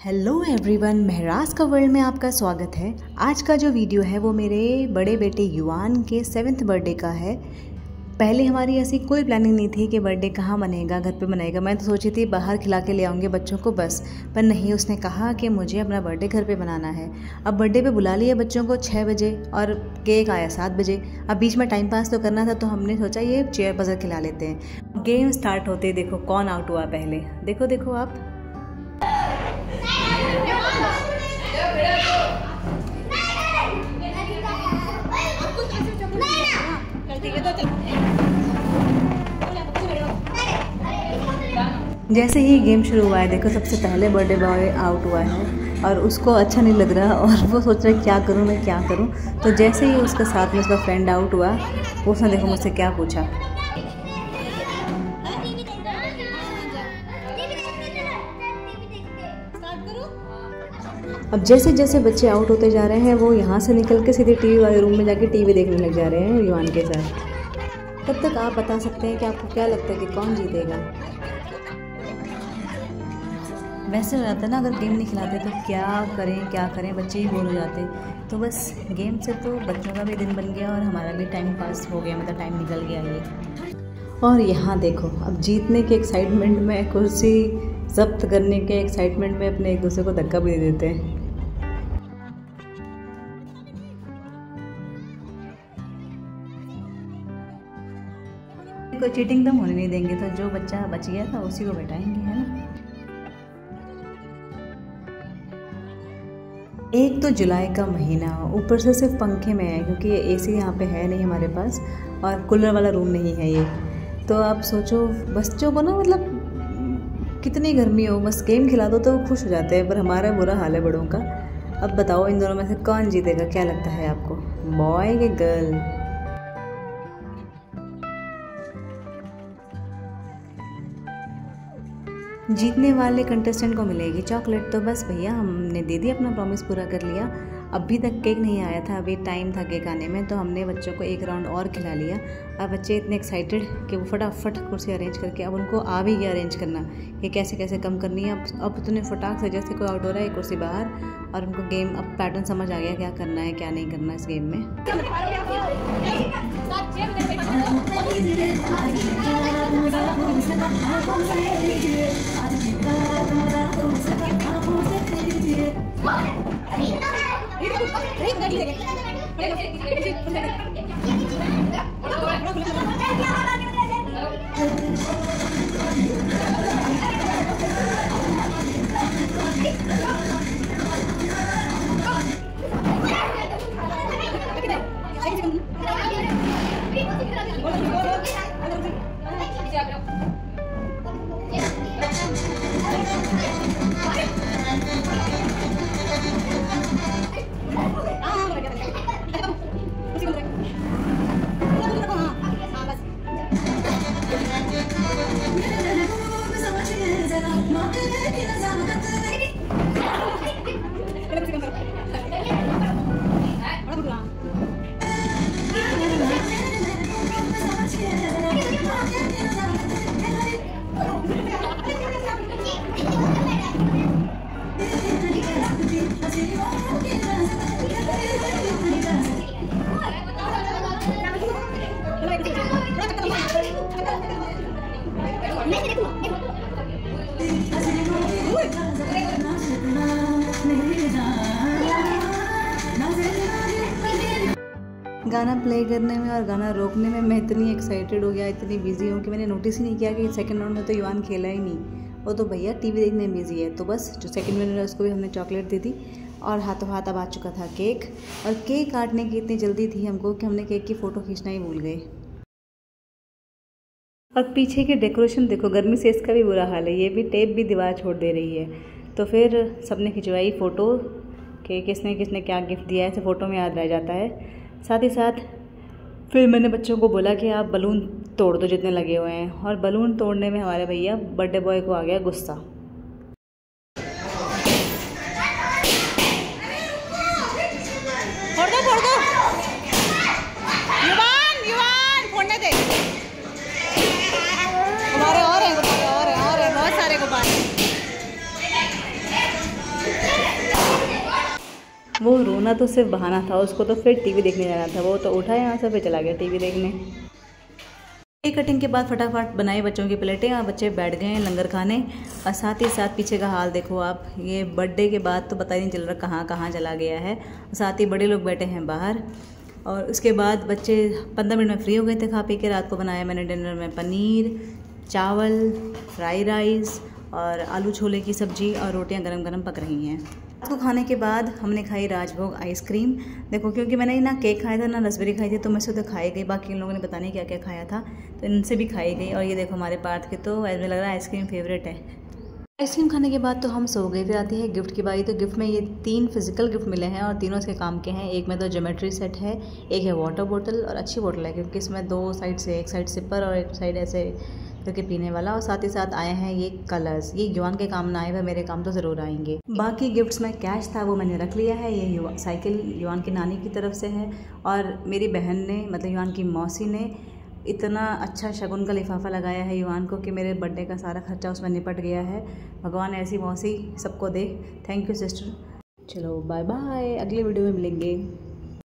Hello everyone, महराज का world में आपका स्वागत है। आज का जो वीडियो है वो मेरे बड़े बेटे युवान के 7th बर्थडे का है। पहले हमारी ऐसी कोई प्लानिंग नहीं थी कि बर्थडे कहाँ मनाएगा, घर पे मनाएगा। मैं तो सोची थी बाहर खिला के ले आऊँगे बच्चों को बस, पर नहीं, उसने कहा कि मुझे अपना बर्थडे घर पे मनाना है। अब बर्थडे पे बुला लिया बच्चों को 6 बजे और केक आया 7 बजे। अब बीच में टाइम पास तो करना था, तो हमने सोचा ये चेयर पजल खिला लेते हैं। गेम स्टार्ट होते देखो कौन आउट हुआ पहले। देखो देखो आप, जैसे ही गेम शुरू हुआ है देखो सबसे पहले बर्थडे बॉय आउट हुआ है और उसको अच्छा नहीं लग रहा और वो सोच रहा है क्या करूं मैं, क्या करूं। तो जैसे ही उसके साथ में उसका फ्रेंड आउट हुआ, उसने देखो मुझसे क्या पूछा। अब जैसे जैसे बच्चे आउट होते जा रहे हैं वो यहाँ से निकल के सीधे टीवी वाले रूम में जाके टीवी देखने लग जा रहे हैं युवान के साथ। तब तक आप बता सकते हैं कि आपको क्या लगता है कि कौन जीतेगा। वैसे हो जाता है ना, अगर गेम नहीं खिलाते तो क्या करें, बच्चे ही बोर हो जाते। तो बस गेम से तो बच्चों का भी दिन बन गया और हमारा भी टाइम पास हो गया, मतलब टाइम निकल गया ये। और यहाँ देखो, अब जीतने के एक्साइटमेंट में, कुर्सी जब्त करने के एक्साइटमेंट में अपने एक दूसरे को धक्का भी दे देते हैं। कोई चीटिंग तो होने नहीं देंगे, तो जो बच्चा बच गया था उसी को बैठाएंगे, है ना। 1 तो जुलाई का महीना, ऊपर से सिर्फ पंखे में है क्योंकि एसी यहाँ पे है नहीं हमारे पास और कूलर वाला रूम नहीं है ये। तो आप सोचो बच्चों को ना, मतलब कितनी गर्मी हो, बस गेम खिला दो तो खुश हो जाते हैं, पर हमारा बुरा हाल है बड़ों का। अब बताओ इन दोनों में से कौन जीतेगा, क्या लगता है आपको, बॉय या गर्ल? जीतने वाले कंटेस्टेंट को मिलेगी चॉकलेट। तो बस भैया हमने दे दिया, अपना प्रॉमिस पूरा कर लिया। अभी तक केक नहीं आया था, अभी टाइम था केक आने में, तो हमने बच्चों को एक राउंड और खिला लिया। अब बच्चे इतने एक्साइटेड कि वो फटाफट कुर्सी अरेंज करके, अब उनको आ भी गया अरेंज करना कि कैसे कैसे कम करनी है। अब इतने फटाक से जैसे कोई आउट हो रहा है कुर्सी बाहर, और उनको गेम अब पैटर्न समझ आ गया क्या करना है क्या नहीं करना इस गेम में। गाना प्ले करने में और गाना रोकने में मैं इतनी एक्साइटेड हो गया, इतनी बिजी हूँ कि मैंने नोटिस ही नहीं किया कि सेकंड राउंड में तो युवान खेला ही नहीं, वो तो भैया टीवी देखने में बिजी है। तो बस जो सेकंड विनर है उसको भी हमने चॉकलेट दे दी और हाथों हाथ अब आ चुका था केक। और केक काटने की इतनी जल्दी थी हमको कि हमने केक की फ़ोटो खींचना ही भूल गए। और पीछे की डेकोरेशन देखो, गर्मी से इसका भी बुरा हाल है, ये भी टेप भी दीवार छोड़ दे रही है। तो फिर सबने खिंचवाई फ़ोटो कि किसने किसने क्या गिफ्ट दिया है, ऐसे फ़ोटो में याद रह जाता है। साथ ही साथ फिर मैंने बच्चों को बोला कि आप बलून तोड़ दो जितने लगे हुए हैं, और बलून तोड़ने में हमारे भैया बर्थडे बॉय को आ गया गुस्सा। युवान फोड़ने दे। हमारे और हैं बहुत सारे गुब्बारे। वो रोना तो सिर्फ बहाना था, उसको तो फिर टीवी देखने जाना था। वो तो उठा यहाँ से फिर चला गया टीवी देखने। केक कटिंग के बाद फटाफट बनाई बच्चों की प्लेटें और बच्चे बैठ गए हैं लंगर खाने। और साथ ही साथ पीछे का हाल देखो आप, ये बर्थडे के बाद तो पता ही नहीं चल रहा कहाँ कहाँ चला गया है। साथ ही बड़े लोग बैठे हैं बाहर। और उसके बाद बच्चे 15 मिनट में फ्री हो गए थे खा पी के। रात को बनाया मैंने डिनर में पनीर, चावल, फ्राई राइस और आलू छोले की सब्ज़ी और रोटियां गरम गरम पक रही हैं। रात को खाने के बाद हमने खाई राजभोग आइसक्रीम। देखो क्योंकि मैंने ना केक खाया था ना रसबेरी खाई थी, तो मैं से तो खाई गई। बाकी इन लोगों ने पता नहीं क्या क्या खाया था, तो इनसे भी खाई गई। और ये देखो हमारे पार्थ के तो ऐसे लग रहा है आइसक्रीम फेवरेट है। आइसक्रीम खाने के बाद तो हम सो गए। फिर आती है गिफ्ट की बारी। तो गिफ्ट में ये 3 फिजिकल गिफ्ट मिले हैं और तीनों इसके काम के हैं। एक में तो ज्योमेट्री सेट है, एक है वाटर बोतल, और अच्छी बोतल है क्योंकि इसमें 2 साइड से, एक साइड सिपर और एक साइड ऐसे करके पीने वाला। और साथ ही साथ आए हैं ये कलर्स। ये युवान के काम ना आए, वह मेरे काम तो ज़रूर आएंगे। बाकी गिफ्ट्स में कैश था वो मैंने रख लिया है। ये साइकिल युवान की नानी की तरफ से है। और मेरी बहन ने, मतलब युवान की मौसी ने, इतना अच्छा शगुन का लिफाफा लगाया है युवान को कि मेरे बर्थडे का सारा खर्चा उसमें निपट गया है। भगवान ऐसी मौसी सबको दे। Thank you sister. चलो बाय बाय, अगले वीडियो में मिलेंगे।